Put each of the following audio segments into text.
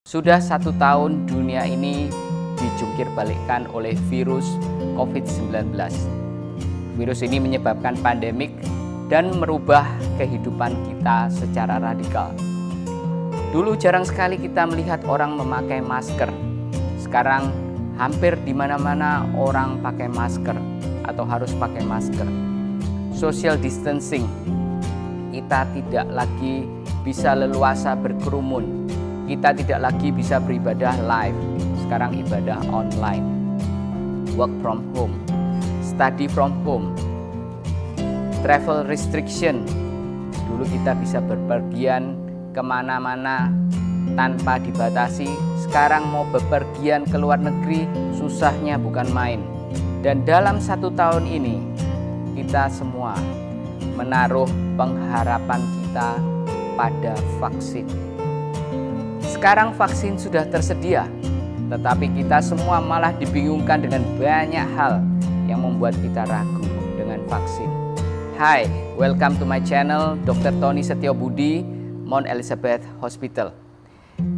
Sudah 1 tahun dunia ini dijungkir balikkan oleh virus COVID-19. Virus ini menyebabkan pandemik dan merubah kehidupan kita secara radikal. Dulu jarang sekali kita melihat orang memakai masker. Sekarang hampir di mana-mana orang pakai masker atau harus pakai masker. Social distancing. Kita tidak lagi bisa leluasa berkerumun. Kita tidak lagi bisa beribadah live, sekarang ibadah online. Work from home, study from home, travel restriction. Dulu kita bisa berpergian kemana-mana tanpa dibatasi. Sekarang mau bepergian ke luar negeri, susahnya bukan main. Dan dalam 1 tahun ini, kita semua menaruh pengharapan kita pada vaksin. Sekarang vaksin sudah tersedia, tetapi kita semua malah dibingungkan dengan banyak hal yang membuat kita ragu dengan vaksin. Hai, welcome to my channel Dr. Tony Setiobudi, Mount Elizabeth Hospital.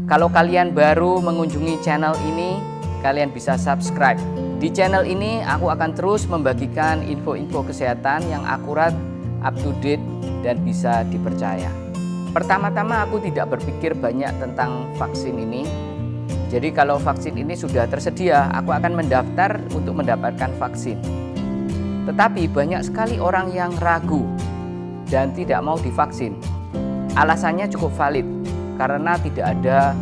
Kalau kalian baru mengunjungi channel ini, kalian bisa subscribe. Di channel ini aku akan terus membagikan info-info kesehatan yang akurat, up to date, dan bisa dipercaya. Pertama-tama aku tidak berpikir banyak tentang vaksin ini. Jadi kalau vaksin ini sudah tersedia, aku akan mendaftar untuk mendapatkan vaksin. Tetapi banyak sekali orang yang ragu dan tidak mau divaksin. Alasannya cukup valid, karena tidak ada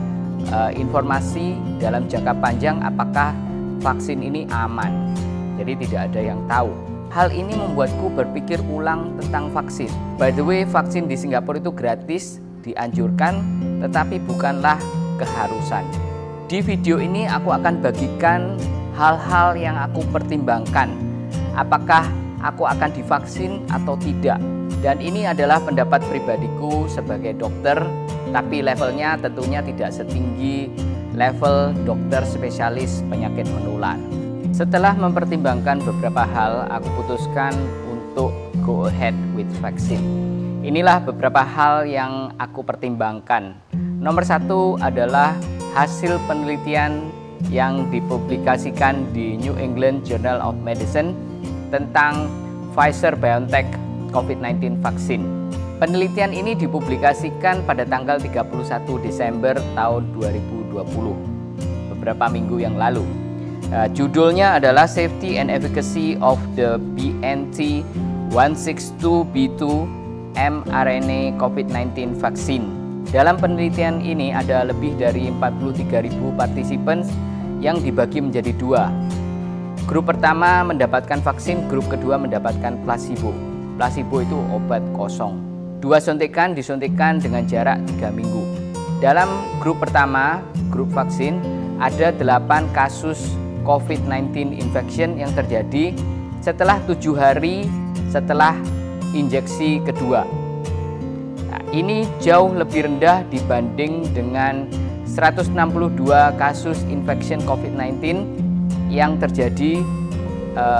informasi dalam jangka panjang apakah vaksin ini aman. Jadi tidak ada yang tahu. Hal ini membuatku berpikir ulang tentang vaksin. By the way, vaksin di Singapura itu gratis, dianjurkan, tetapi bukanlah keharusan. Di video ini aku akan bagikan hal-hal yang aku pertimbangkan. Apakah aku akan divaksin atau tidak? Dan ini adalah pendapat pribadiku sebagai dokter, tapi levelnya tentunya tidak setinggi level dokter spesialis penyakit menular. Setelah mempertimbangkan beberapa hal, aku putuskan untuk go ahead with vaksin. Inilah beberapa hal yang aku pertimbangkan. Nomor 1 adalah hasil penelitian yang dipublikasikan di New England Journal of Medicine tentang Pfizer-BioNTech COVID-19 vaksin. Penelitian ini dipublikasikan pada tanggal 31 Desember tahun 2020, beberapa minggu yang lalu. Judulnya adalah Safety and Efficacy of the BNT162b2 mRNA COVID-19 Vaccine. Dalam penelitian ini ada lebih dari 43.000 partisipan yang dibagi menjadi 2. Grup pertama mendapatkan vaksin, grup kedua mendapatkan placebo. Placebo itu obat kosong. 2 suntikan disuntikan dengan jarak 3 minggu. Dalam grup pertama, grup vaksin, ada 8 kasus COVID-19 infection yang terjadi setelah 7 hari setelah injeksi kedua. Nah, ini jauh lebih rendah dibanding dengan 162 kasus infection COVID-19 yang terjadi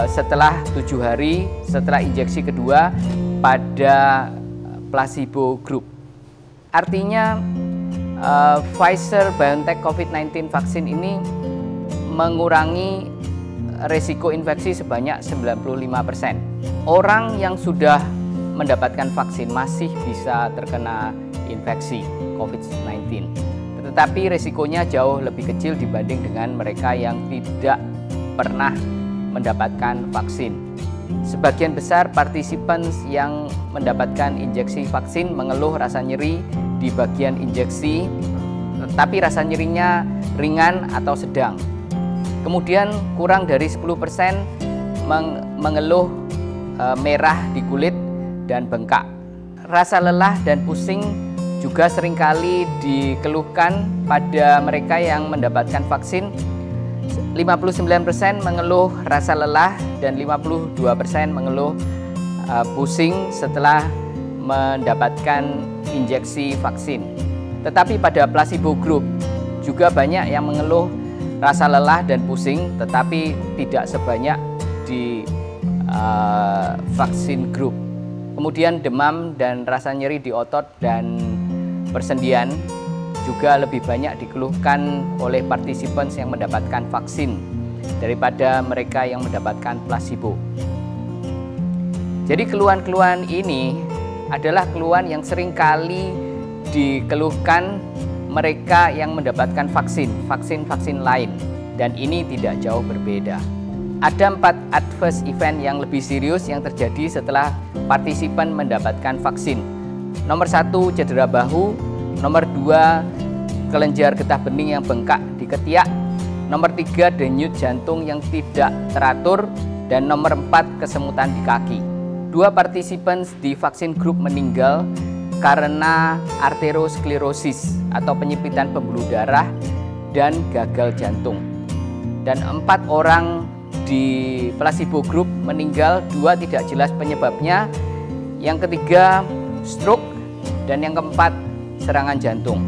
setelah 7 hari setelah injeksi kedua pada placebo group. Artinya Pfizer-BioNTech COVID-19 vaksin ini mengurangi resiko infeksi sebanyak 95%. Orang yang sudah mendapatkan vaksin masih bisa terkena infeksi COVID-19. Tetapi resikonya jauh lebih kecil dibanding dengan mereka yang tidak pernah mendapatkan vaksin. Sebagian besar partisipan yang mendapatkan injeksi vaksin mengeluh rasa nyeri di bagian injeksi, tetapi rasa nyerinya ringan atau sedang. Kemudian kurang dari 10% mengeluh merah di kulit dan bengkak. Rasa lelah dan pusing juga seringkali dikeluhkan pada mereka yang mendapatkan vaksin. 59% mengeluh rasa lelah dan 52% mengeluh pusing setelah mendapatkan injeksi vaksin. Tetapi pada placebo group juga banyak yang mengeluh rasa lelah dan pusing, tetapi tidak sebanyak di vaksin group. Kemudian demam dan rasa nyeri di otot dan persendian juga lebih banyak dikeluhkan oleh participants yang mendapatkan vaksin daripada mereka yang mendapatkan placebo. Jadi keluhan-keluhan ini adalah keluhan yang sering kali dikeluhkan mereka yang mendapatkan vaksin lain, dan ini tidak jauh berbeda. Ada 4 adverse event yang lebih serius yang terjadi setelah partisipan mendapatkan vaksin. Nomor 1, cedera bahu. Nomor 2, kelenjar getah bening yang bengkak di ketiak. Nomor 3, denyut jantung yang tidak teratur. Dan nomor 4, kesemutan di kaki. 2 partisipan di vaksin grup meninggal karena arteriosklerosis atau penyempitan pembuluh darah dan gagal jantung. Dan 4 orang di placebo group meninggal, 2 tidak jelas penyebabnya, yang ketiga stroke, dan yang keempat serangan jantung.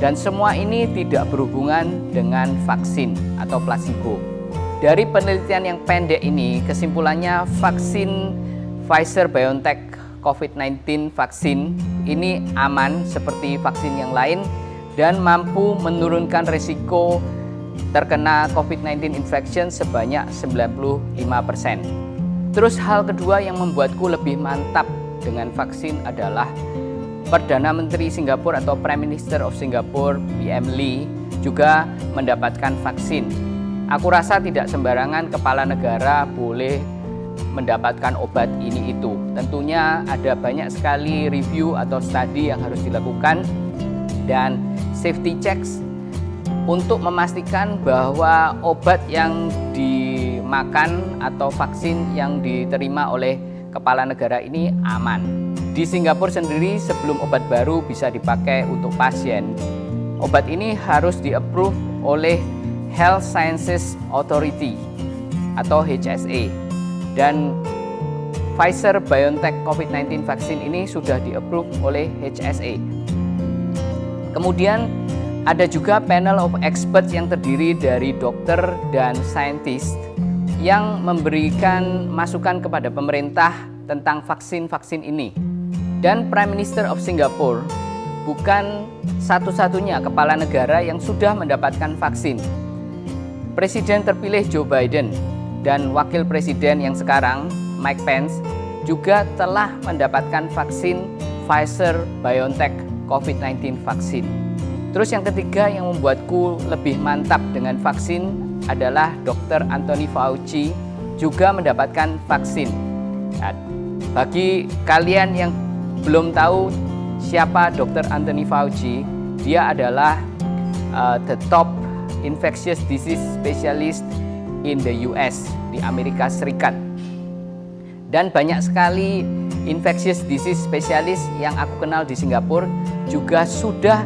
Dan semua ini tidak berhubungan dengan vaksin atau placebo. Dari penelitian yang pendek ini, kesimpulannya vaksin Pfizer-BioNTech COVID-19 vaksin ini aman seperti vaksin yang lain dan mampu menurunkan risiko terkena COVID-19 infection sebanyak 95%. Terus hal kedua yang membuatku lebih mantap dengan vaksin adalah Perdana Menteri Singapura atau Prime Minister of Singapore, PM Lee, juga mendapatkan vaksin. Aku rasa tidak sembarangan kepala negara boleh mendapatkan obat ini itu. Tentunya ada banyak sekali review atau studi yang harus dilakukan dan safety checks untuk memastikan bahwa obat yang dimakan atau vaksin yang diterima oleh kepala negara ini aman. Di Singapura sendiri, sebelum obat baru bisa dipakai untuk pasien, obat ini harus di-approve oleh Health Sciences Authority atau HSA. Dan Pfizer-BioNTech COVID-19 vaksin ini sudah di-approve oleh HSA. Kemudian ada juga panel of experts yang terdiri dari dokter dan saintis yang memberikan masukan kepada pemerintah tentang vaksin-vaksin ini. Dan Prime Minister of Singapore bukan satu-satunya kepala negara yang sudah mendapatkan vaksin. Presiden terpilih Joe Biden dan Wakil Presiden yang sekarang, Mike Pence, juga telah mendapatkan vaksin Pfizer-BioNTech COVID-19 vaksin. Terus yang ketiga yang membuatku lebih mantap dengan vaksin adalah Dr. Anthony Fauci juga mendapatkan vaksin. Nah, bagi kalian yang belum tahu siapa Dr. Anthony Fauci, dia adalah the top infectious disease specialist in the US, di Amerika Serikat. Dan banyak sekali infectious disease specialist yang aku kenal di Singapura juga sudah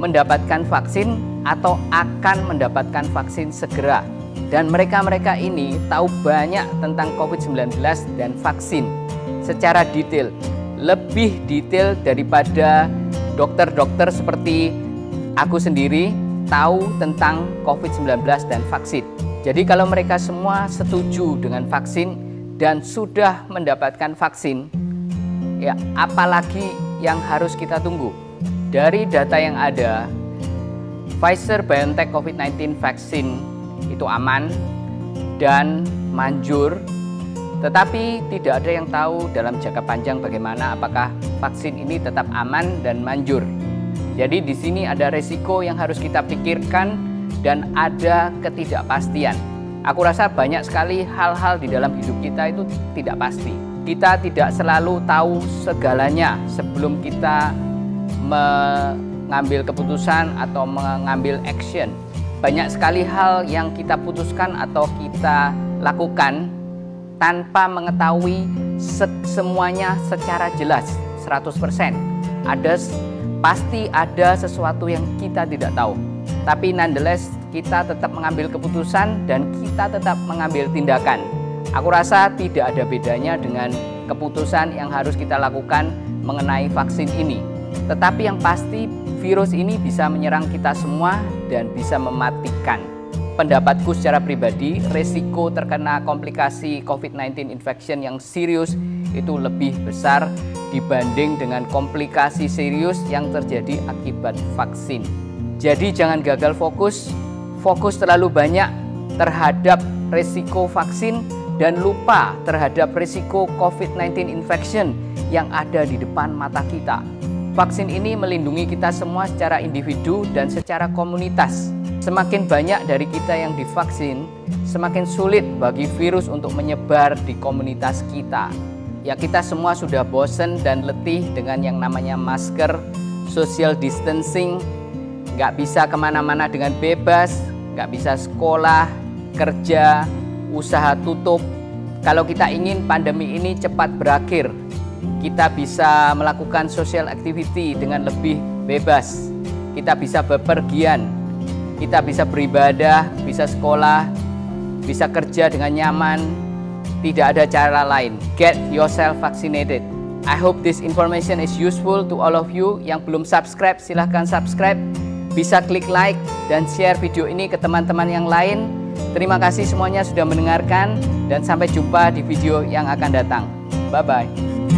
mendapatkan vaksin atau akan mendapatkan vaksin segera. Dan mereka-mereka ini tahu banyak tentang COVID-19 dan vaksin secara detail, lebih detail daripada dokter-dokter seperti aku sendiri tahu tentang COVID-19 dan vaksin. Jadi kalau mereka semua setuju dengan vaksin dan sudah mendapatkan vaksin, ya apalagi yang harus kita tunggu? Dari data yang ada, Pfizer-BioNTech COVID-19 vaksin itu aman dan manjur, tetapi tidak ada yang tahu dalam jangka panjang bagaimana apakah vaksin ini tetap aman dan manjur. Jadi di sini ada resiko yang harus kita pikirkan dan ada ketidakpastian. Aku rasa banyak sekali hal-hal di dalam hidup kita itu tidak pasti. Kita tidak selalu tahu segalanya sebelum kita mengambil keputusan atau mengambil action. Banyak sekali hal yang kita putuskan atau kita lakukan tanpa mengetahui semuanya secara jelas 100%. Pasti ada sesuatu yang kita tidak tahu. Tapi nonetheless kita tetap mengambil keputusan dan kita tetap mengambil tindakan. Aku rasa tidak ada bedanya dengan keputusan yang harus kita lakukan mengenai vaksin ini. Tetapi yang pasti virus ini bisa menyerang kita semua dan bisa mematikan. Pendapatku secara pribadi, resiko terkena komplikasi COVID-19 infection yang serius itu lebih besar dibanding dengan komplikasi serius yang terjadi akibat vaksin. Jadi jangan gagal fokus terlalu banyak terhadap risiko vaksin dan lupa terhadap risiko COVID-19 infection yang ada di depan mata kita. Vaksin ini melindungi kita semua secara individu dan secara komunitas. Semakin banyak dari kita yang divaksin, semakin sulit bagi virus untuk menyebar di komunitas kita. Ya, kita semua sudah bosen dan letih dengan yang namanya masker, social distancing, nggak bisa kemana-mana dengan bebas, nggak bisa sekolah, kerja, usaha tutup. Kalau kita ingin pandemi ini cepat berakhir, kita bisa melakukan social activity dengan lebih bebas, kita bisa bepergian, kita bisa beribadah, bisa sekolah, bisa kerja dengan nyaman. Tidak ada cara lain. Get yourself vaccinated. I hope this information is useful to all of you. Yang belum subscribe, silahkan subscribe. Bisa klik like dan share video ini ke teman-teman yang lain. Terima kasih semuanya sudah mendengarkan dan sampai jumpa di video yang akan datang. Bye-bye.